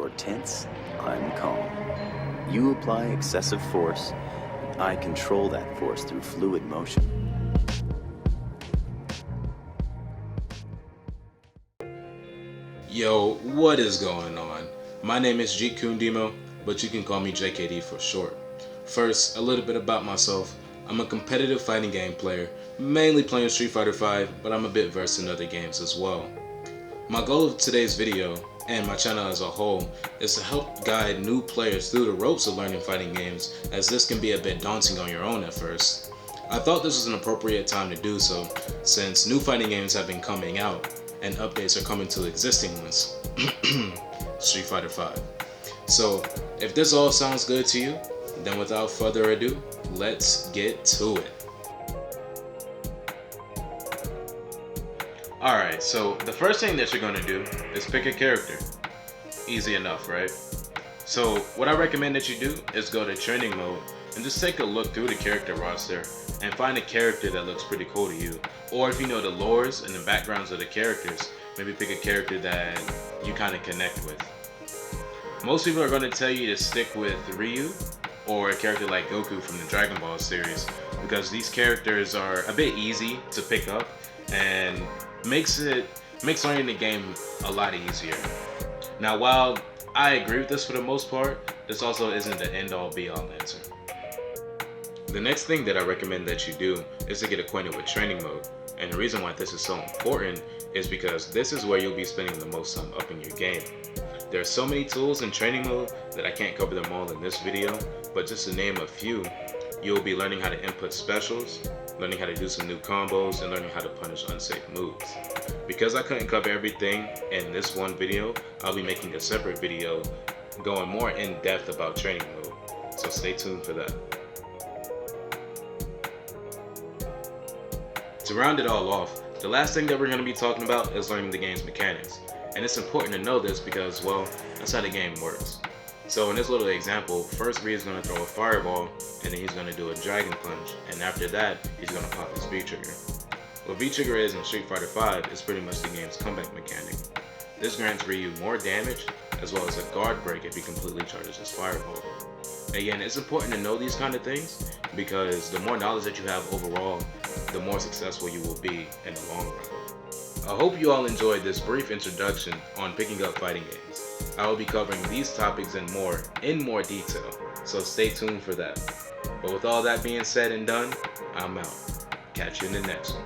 You're tense, I'm calm. You apply excessive force, I control that force through fluid motion. Yo, what is going on? My name is JeetKuneDmo, but you can call me JKD for short. First, a little bit about myself. I'm a competitive fighting game player, mainly playing Street Fighter V, but I'm a bit versed in other games as well. My goal of today's video, and my channel as a whole, is to help guide new players through the ropes of learning fighting games, as this can be a bit daunting on your own at first. I thought this was an appropriate time to do so, since new fighting games have been coming out, and updates are coming to existing ones. Street Fighter V. So, if this all sounds good to you, then without further ado, let's get to it. Alright, so the first thing that you're going to do is pick a character. Easy enough, right? So what I recommend that you do is go to training mode and just take a look through the character roster and find a character that looks pretty cool to you. Or if you know the lores and the backgrounds of the characters, maybe pick a character that you kind of connect with. Most people are going to tell you to stick with Ryu or a character like Goku from the Dragon Ball series, because these characters are a bit easy to pick up and makes learning the game a lot easier. Now, while I agree with this for the most part, this also isn't the end-all be-all answer. The next thing that I recommend that you do is to get acquainted with training mode, and the reason why this is so important is because this is where you'll be spending the most time upping your game. There are so many tools in training mode that I can't cover them all in this video, but just to name a few, you'll be learning how to input specials, learning how to do some new combos, and learning how to punish unsafe moves. Because I couldn't cover everything in this one video, I'll be making a separate video going more in depth about training mode, so stay tuned for that. To round it all off, the last thing that we're going to be talking about is learning the game's mechanics. And it's important to know this because, well, that's how the game works. So in this little example, first Ryu's going to throw a fireball, and then he's going to do a dragon punch, and after that, he's going to pop his V-trigger. What V-trigger is in Street Fighter V is pretty much the game's comeback mechanic. This grants Ryu more damage, as well as a guard break if he completely charges his fireball. Again, it's important to know these kind of things, because the more knowledge that you have overall, the more successful you will be in the long run. I hope you all enjoyed this brief introduction on picking up fighting games. I will be covering these topics and more in more detail, so stay tuned for that. But with all that being said and done, I'm out. Catch you in the next one.